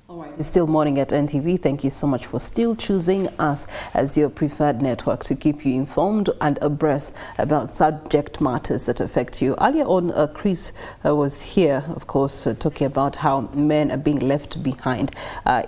All right. It's still Morning at NTV. Thank you so much for still choosing us as your preferred network to keep you informed and abreast about subject matters that affect you. Earlier on, Chris was here, of course, talking about how men are being left behind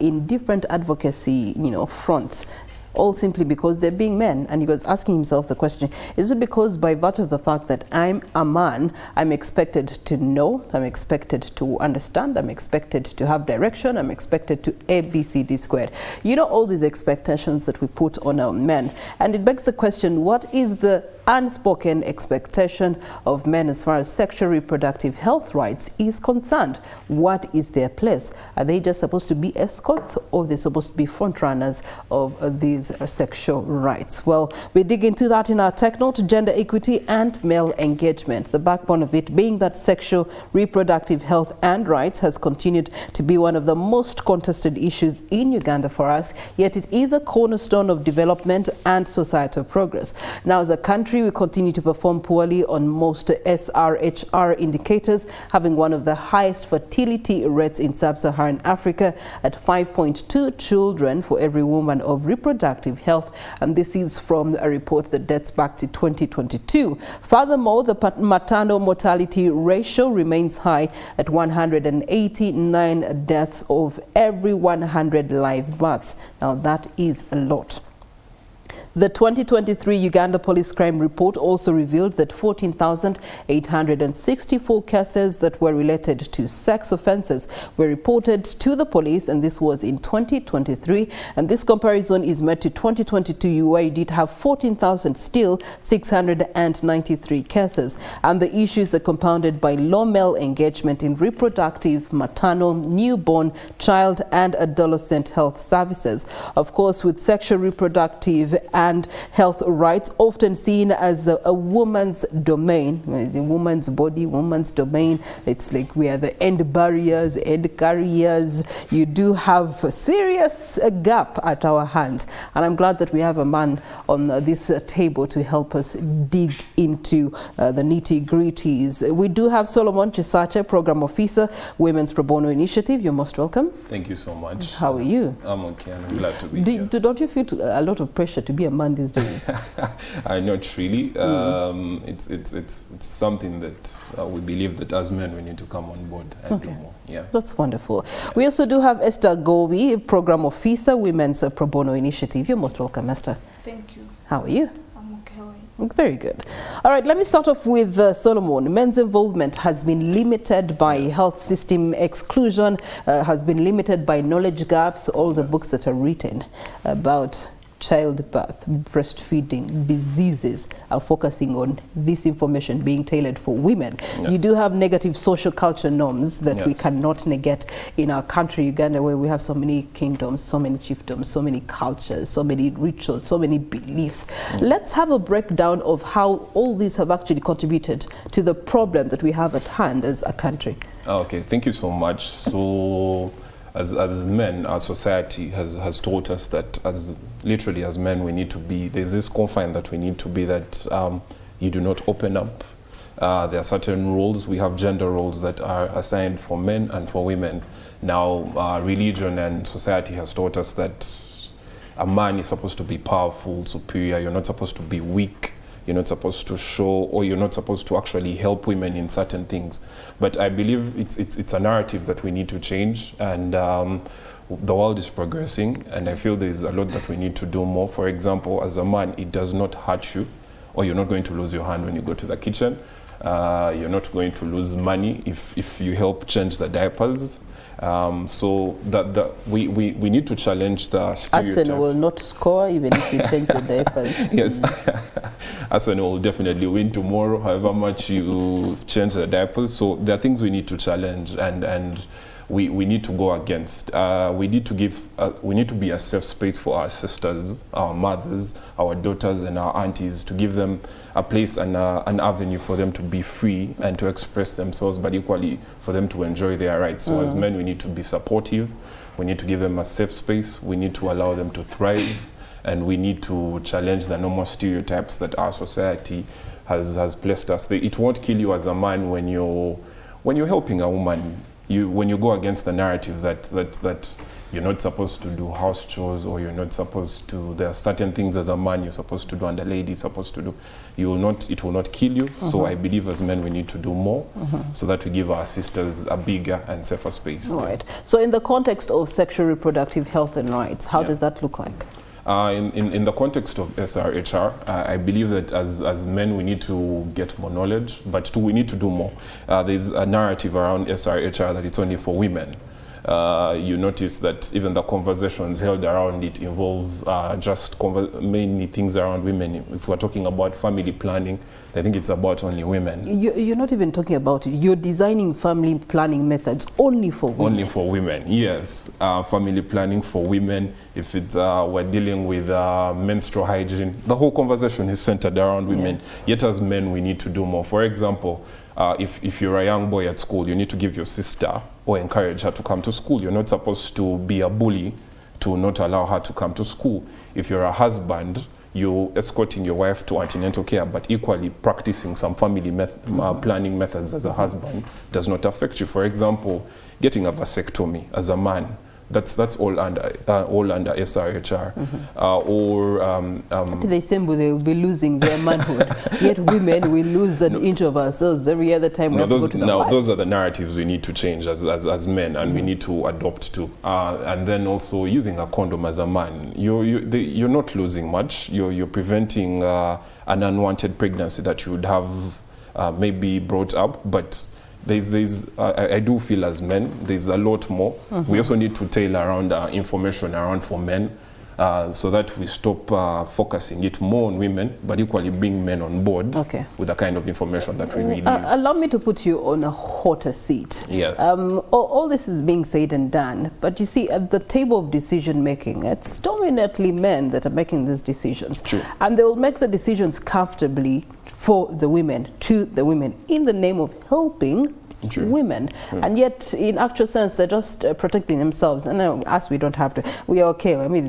in different advocacy, fronts, all simply because they're being men. And he was asking himself the question, is it because by virtue of the fact that I'm a man, I'm expected to know, I'm expected to understand, I'm expected to have direction, I'm expected to ABCD squared? All these expectations that we put on our men. And it begs the question, what is the unspoken expectation of men as far as sexual reproductive health rights is concerned? What is their place? Are they just supposed to be escorts, or are they supposed to be front runners of these sexual rights? Well, we dig into that in our tech note, gender equity and male engagement. The backbone of it being that sexual reproductive health and rights has continued to be one of the most contested issues in Uganda for us, yet it is a cornerstone of development and societal progress. Now, as a country, we continue to perform poorly on most SRHR indicators, having one of the highest fertility rates in sub-Saharan Africa at 5.2 children for every woman of reproductive health, and this is from a report that dates back to 2022. Furthermore, the maternal mortality ratio remains high at 189 deaths of every 100 live births. Now, that is a lot. The 2023 Uganda Police Crime Report also revealed that 14,864 cases that were related to sex offences were reported to the police, and this was in 2023. And this comparison is made to 2022, where you did have 14,693 cases. And the issues are compounded by low male engagement in reproductive, maternal, newborn, child and adolescent health services. Of course, with sexual reproductive and health rights often seen as a woman's domain, the woman's body, woman's domain. It's like we are the end barriers, end carriers. You do have a serious gap at our hands. And I'm glad that we have a man on this table to help us dig into the nitty-gritties. We do have Solomon Chisache, Program Officer, Women's Pro Bono Initiative. You're most welcome. Thank you so much. How are you? I'm okay, and I'm glad to be here. Don't you feel a lot of pressure to be a man these days? Not really. It's something that we believe that as men we need to come on board and do more. Yeah, that's wonderful. Yeah. We also do have Esther Gowi, Program Officer, Women's Pro Bono Initiative. You're most welcome, Esther. Thank you. How are you? I'm okay. Very good. All right, let me start off with Solomon. Men's involvement has been limited by health system exclusion, has been limited by knowledge gaps. All the books that are written about childbirth, breastfeeding, diseases are focusing on this information being tailored for women. Yes. You do have negative social culture norms that we cannot negate in our country, Uganda, where we have so many kingdoms, so many chiefdoms, so many cultures, so many rituals, so many beliefs. Let's have a breakdown of how all these have actually contributed to the problem that we have at hand as a country. Okay, thank you so much. So as men, our society has taught us that literally as men we need to be, there's this confine that we need to be, that you do not open up. There are certain roles, we have gender roles that are assigned for men and for women. Now religion and society has taught us that a man is supposed to be powerful, superior, you're not supposed to be weak. You're not supposed to show, or you're not supposed to actually help women in certain things. But I believe it's a narrative that we need to change, and the world is progressing, and I feel there's a lot that we need to do more. For example, as a man, it does not hurt you, or you're not going to lose your hand when you go to the kitchen. You're not going to lose money if you help change the diapers. So we need to challenge the stereotypes. Arsenal will not score even if you change the diapers. Yes, Arsenal will definitely win tomorrow, however much you change the diapers. So there are things we need to challenge, and we need to go against. We need to be a safe space for our sisters, our mothers, our daughters and our aunties, to give them a place and an avenue for them to be free and to express themselves, but equally for them to enjoy their rights. So as men, we need to be supportive. We need to give them a safe space. We need to allow them to thrive, and we need to challenge the normal stereotypes that our society has placed us. It won't kill you as a man when you're helping a woman when you go against the narrative that you're not supposed to do house chores, or you're not supposed to, there are certain things as a man you're supposed to do and a lady is supposed to do, it will not kill you. So I believe as men we need to do more so that we give our sisters a bigger and safer space. Right. So in the context of sexual reproductive health and rights, how does that look like? In the context of SRHR, I believe that as men we need to get more knowledge, but we need to do more. There's a narrative around SRHR that it's only for women. You notice that even the conversations held around it involve just mainly things around women. If we're talking about family planning, I think it's about only women. You're not even talking about it. You're designing family planning methods only for women. Only for women, yes. Family planning for women. If it's, we're dealing with menstrual hygiene, the whole conversation is centered around women. Yet as men, we need to do more. For example, if you're a young boy at school, you need to give your sister or encourage her to come to school. You're not supposed to be a bully to not allow her to come to school. If you're a husband, you're escorting your wife to antenatal care, but equally practicing some family planning methods as a husband does not affect you. For example, getting a vasectomy as a man, that's all under SRHR. They say they will be losing their manhood, yet women will lose an inch of ourselves every other time we have to go to the bath. Those are the narratives we need to change as men, and we need to adopt to. And then also using a condom as a man, you're not losing much. You're preventing an unwanted pregnancy that you would have maybe brought up, but I do feel as men, there's a lot more. We also need to tailor around information around for men so that we stop focusing it more on women, but equally bring men on board with the kind of information that we release. Allow me to put you on a hotter seat. Yes. All this is being said and done, but you see, at the table of decision making, it's dominantly men that are making these decisions. True. And they will make the decisions comfortably for the women, to the women, in the name of helping women. And yet, in actual sense, they're just protecting themselves. And us, we don't have to. We are okay. I mean,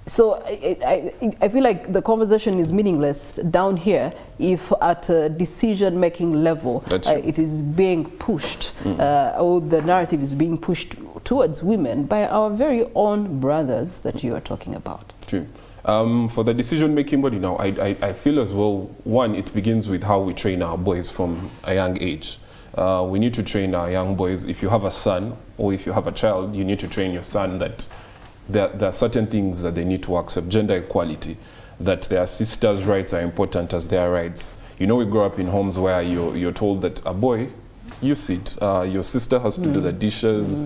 so I feel like the conversation is meaningless down here if at a decision-making level it is being pushed, or the narrative is being pushed towards women by our very own brothers that you are talking about. True. For the decision-making body now, I feel as well, one, it begins with how we train our boys from a young age. We need to train our young boys. If you have a son or if you have a child, you need to train your son that there are certain things that they need to accept. Gender equality, that their sisters' rights are important as their rights. You know, we grow up in homes where you're told that a boy, you sit, your sister has to do the dishes,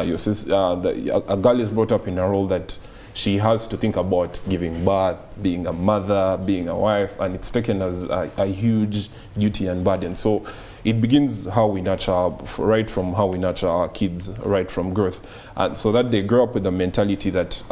your sister, a girl is brought up in a role that she has to think about giving birth, being a mother, being a wife, and it's taken as a huge duty and burden. So it begins how we nurture, right from how we nurture our kids, right from birth, and so that they grow up with the mentality that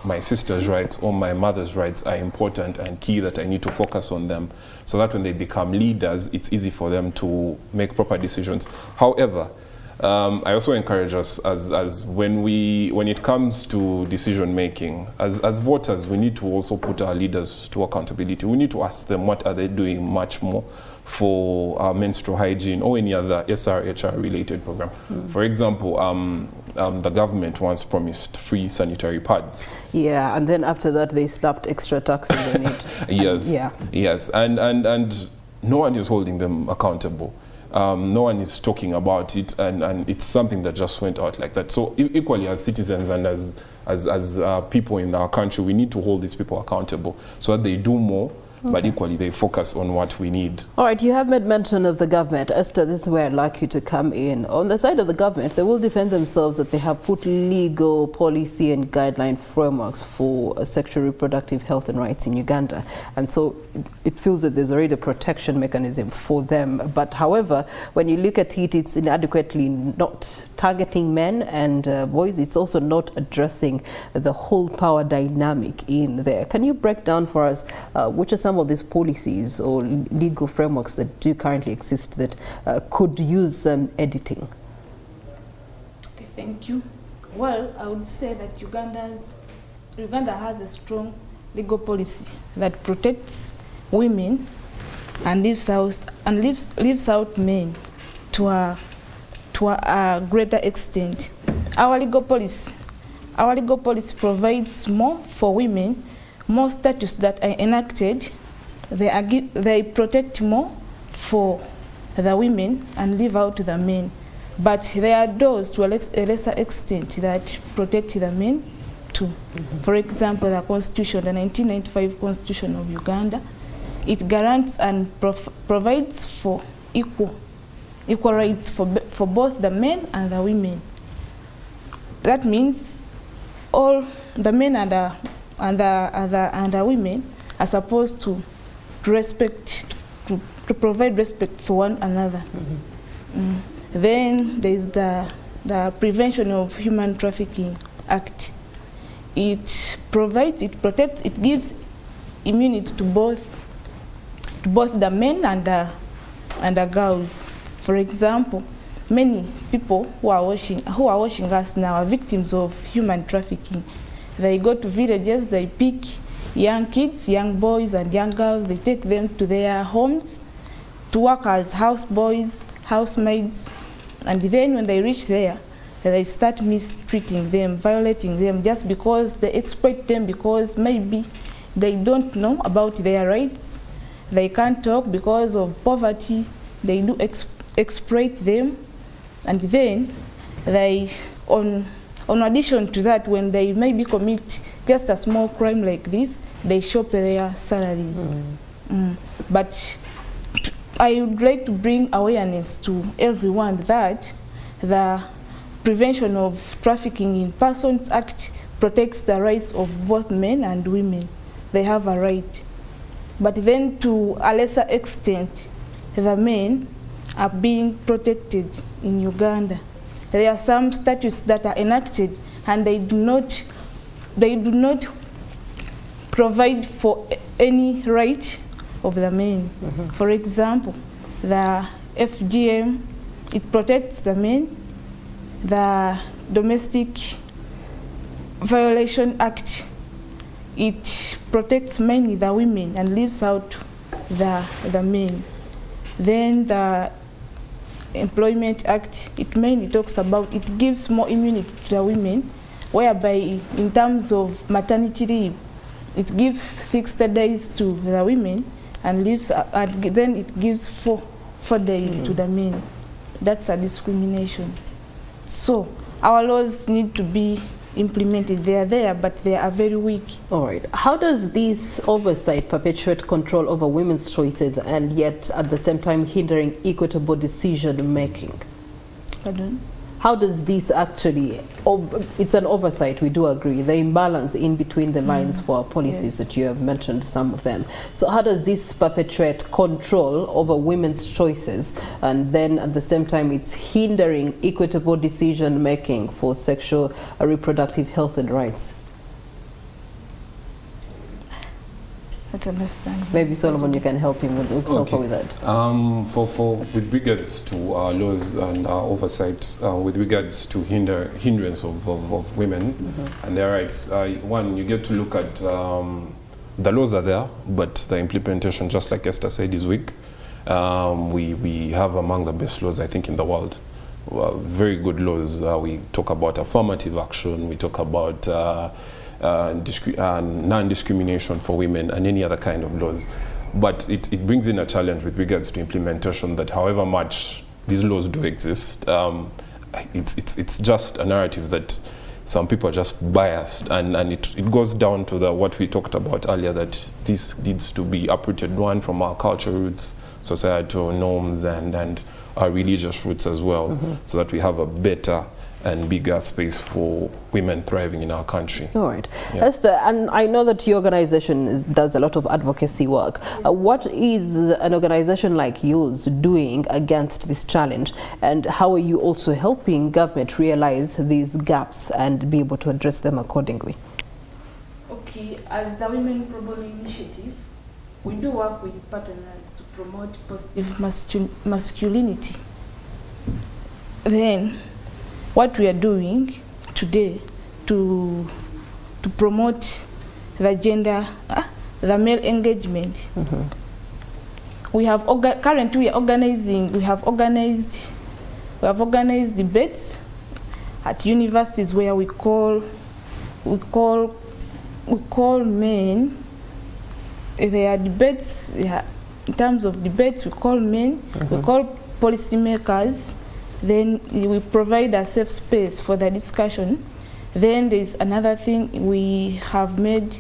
my sister's rights or my mother's rights are important and key, that I need to focus on them, so that when they become leaders, it's easy for them to make proper decisions. However, I also encourage us as when it comes to decision making, as voters, we need to also put our leaders to accountability. We need to ask them what are they doing much more for menstrual hygiene or any other SRHR related program. For example, the government once promised free sanitary pads. Yeah, and then after that they slapped extra taxes on it. Yes, yes, and no one is holding them accountable. No one is talking about it, and it's something that just went out like that. So equally, as citizens and as people in our country, we need to hold these people accountable so that they do more, but equally they focus on what we need. All right, you have made mention of the government. Esther, this is where I'd like you to come in. On the side of the government, they will defend themselves that they have put legal policy and guideline frameworks for sexual reproductive health and rights in Uganda. And so it feels that there's already a protection mechanism for them. But however, when you look at it, it's inadequately not targeting men and boys. It's also not addressing the whole power dynamic in there. Can you break down for us which are some of these policies or legal frameworks that do currently exist that could use some editing? Okay, thank you. Well, I would say that Uganda has a strong legal policy that protects women and leaves out men to to a greater extent. Our legal policy provides more for women, more statutes that are enacted. They protect more for the women and leave out the men. But there are those to a lesser extent that protect the men too. For example, the Constitution, the 1995 Constitution of Uganda, it guarantees and provides for equal rights for both the men and the women. That means all the men and the women are supposed to provide respect for one another. Then there is the Prevention of Human Trafficking Act. It provides, it protects, it gives immunity to both the men and the girls. For example, many people who are watching us now are victims of human trafficking. They go to villages, they pick young kids, young boys and young girls, they take them to their homes to work as houseboys, housemaids, and then when they reach there, they start mistreating them, violating them, just because they exploit them, because maybe they don't know about their rights, they can't talk because of poverty, they do exploit them, and then they, on addition to that, when they maybe commit just a small crime like this, they shop their salaries. But I would like to bring awareness to everyone that the Prevention of Trafficking in Persons Act protects the rights of both men and women. They have a right. But then to a lesser extent, the men are being protected in Uganda. There are some statutes that are enacted and they do not provide for any right of the men. For example, the FGM, it protects the men. The Domestic Violation Act, it protects mainly the women and leaves out the men. Then the Employment Act, it mainly talks about, it gives more immunity to the women, whereby in terms of maternity leave, it gives 60 days to the women and leaves, then it gives four days to the men. That's a discrimination. So our laws need to be implemented. They are there, but they are very weak. All right. How does this oversight perpetuate control over women's choices and yet at the same time hindering equitable decision making? Pardon? How does this actually, it's an oversight, we do agree, the imbalance in between the lines for our policies that you have mentioned, some of them. So how does this perpetuate control over women's choices and then at the same time it's hindering equitable decision making for sexual reproductive health and rights? Maybe Solomon, you can help him with, with that. With regards to our laws and our oversight, with regards to hindrance of women and their rights, one, you get to look at the laws are there, but the implementation, just like Esther said, is weak. We have among the best laws, I think, in the world. Very good laws. We talk about affirmative action. We talk about non-discrimination for women and any other kind of laws. But it brings in a challenge with regards to implementation that however much these laws do exist, it's just a narrative that some people are just biased, and it goes down to what we talked about earlier, that this needs to be uprooted, one, from our culture roots, societal norms, and our religious roots as well, so that we have a better and bigger space for women thriving in our country. All right. Yeah. Esther, and I know that your organization does a lot of advocacy work. Yes. What is an organization like yours doing against this challenge, and how are you also helping government realize these gaps and be able to address them accordingly? Okay, as the Women Pro Bono Initiative, we do work with partners to promote positive masculinity. Then, what we are doing today to promote the the male engagement. We have currently we have organized We have organized debates at universities where we call men. There are debates, in terms of debates, we call men, we call policymakers, then we provide a safe space for the discussion. Then there's another thing, we have made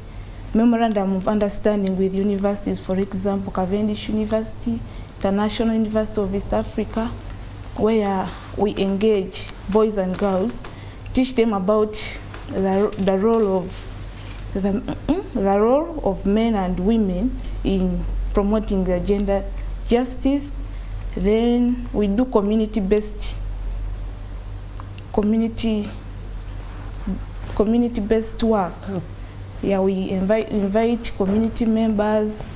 memorandum of understanding with universities, for example, Cavendish University, International University of East Africa, where we engage boys and girls, teach them about the role of men and women in promoting the gender justice. Then we do community-based work. Yeah, we invite community members,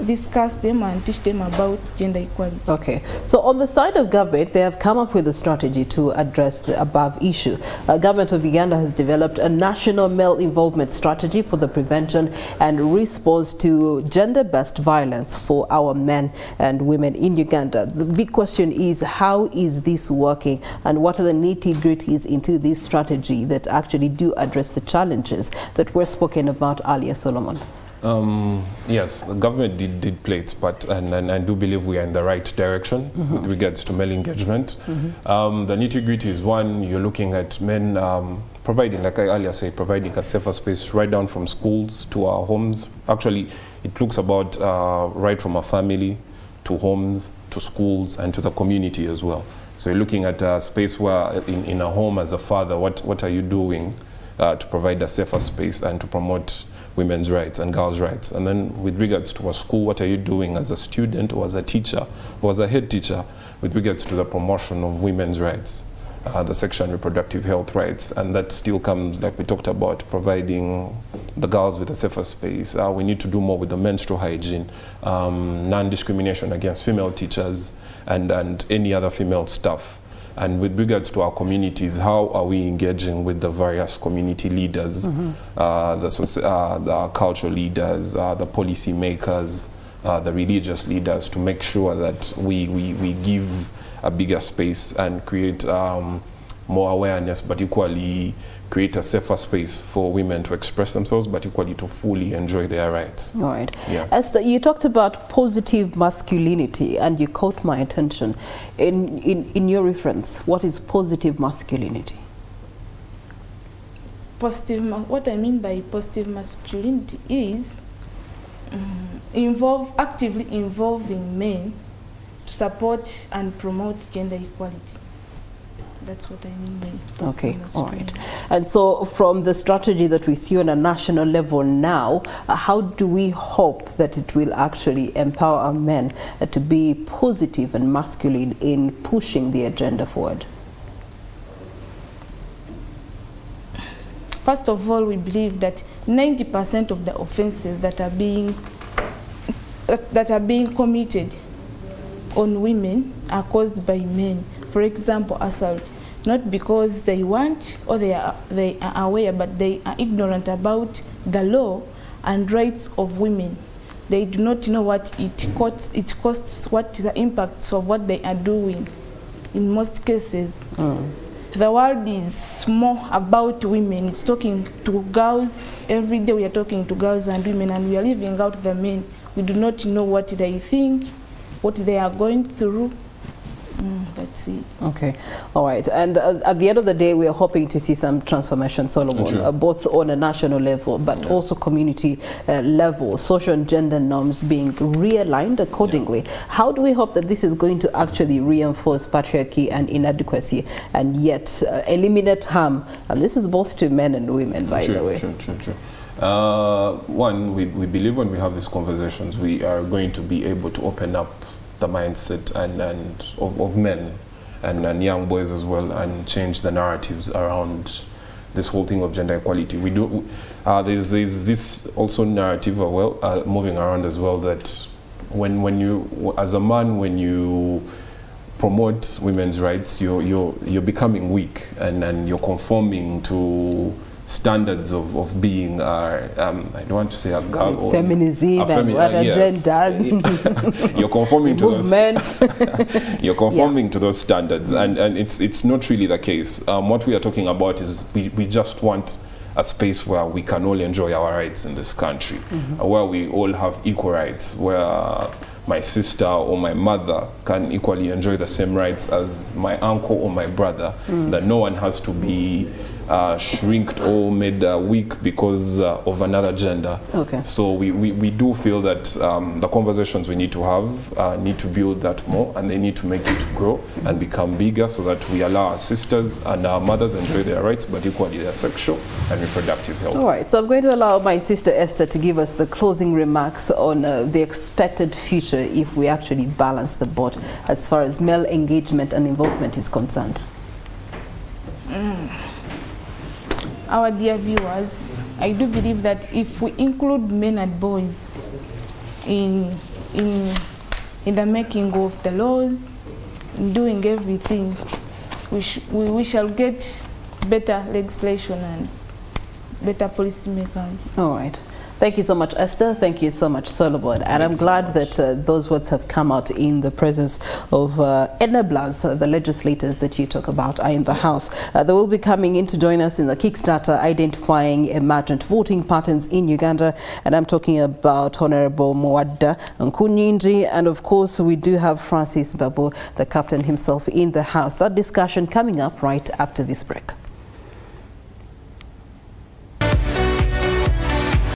discuss them and teach them about gender equality. Okay, so on the side of government, they have come up with a strategy to address the above issue. Government of Uganda has developed a national male involvement strategy for the prevention and response to gender-based violence for our men and women in Uganda. The big question is, how is this working, and what are the nitty-gritties into this strategy that actually do address the challenges that were spoken about earlier, Solomon? Yes, the government did play its part, and I do believe we are in the right direction with regards to male engagement. The nitty-gritty is, one, you're looking at men providing, like I earlier said, providing a safer space right down from schools to our homes. Actually, it looks about right from a family to homes, to schools, and to the community as well. So you're looking at a space where in a home as a father, what are you doing to provide a safer space and to promote women's rights and girls' rights? And then with regards to a school, what are you doing as a student or as a teacher or as a head teacher with regards to the promotion of women's rights, the sexual and reproductive health rights? And that still comes, like we talked about, providing the girls with a safer space. We need to do more with the menstrual hygiene, non-discrimination against female teachers and any other female staff. And with regards to our communities, how are we engaging with the various community leaders, the cultural leaders, the policy makers, the religious leaders, to make sure that we give a bigger space and create more awareness, but equally create a safer space for women to express themselves, but equally to fully enjoy their rights. All right. Yeah. Esther, you talked about positive masculinity, and you caught my attention. In your reference, what is positive masculinity? What I mean by positive masculinity is actively involving men to support and promote gender equality. That's what I mean by positive masculinity. All right. And so from the strategy that we see on a national level now, how do we hope that it will actually empower our men to be positive and masculine in pushing the agenda forward? First of all, we believe that 90% of the offenses that are being committed on women are caused by men. For example, assault. Not because they want or they are aware, but they are ignorant about the law and rights of women. They do not know what it costs, what the impacts of what they are doing in most cases. The world is more about women. It's talking to girls. Every day we are talking to girls and women, and we are leaving out the men. We do not know what they think, what they are going through. That's it. Okay, all right. And at the end of the day, we are hoping to see some transformation, Solomon, both on a national level, but also community level, social and gender norms being realigned accordingly. How do we hope that this is going to actually reinforce patriarchy and inadequacy, and yet eliminate harm? And this is both to men and women, by the way. One, we believe when we have these conversations, we are going to be able to open up the mindset of men and young boys as well, and change the narratives around this whole thing of gender equality. We do. There's this also narrative moving around as well, that when you, as a man, when you promote women's rights, you're becoming weak, and you're conforming to standards of being, I don't want to say a girl or feminism and other yes. genders. You're conforming to those. You're conforming to those standards, and it's not really the case. What we are talking about is we just want a space where we can all enjoy our rights in this country, where we all have equal rights, where my sister or my mother can equally enjoy the same rights as my uncle or my brother, that no one has to be shrinked or made weak because of another gender. Okay. So we do feel that the conversations we need to have need to build that more, and they need to make it grow and become bigger, so that we allow our sisters and our mothers enjoy their rights, but equally their sexual and reproductive health. All right, so I'm going to allow my sister Esther to give us the closing remarks on the expected future if we actually balance the board as far as male engagement and involvement is concerned. Our dear viewers, I do believe that if we include men and boys in the making of the laws, in doing everything, we shall get better legislation and better policymakers. All right. Thank you so much, Esther. Thank you so much, Solomon. And I'm glad that those words have come out in the presence of enablers, the legislators that you talk about are in the House. They will be coming in to join us in the Kickstarter Identifying Emergent Voting Patterns in Uganda. And I'm talking about Honorable Mwada Nkunyinji. And of course, we do have Francis Babu, the captain himself, in the House. That discussion coming up right after this break.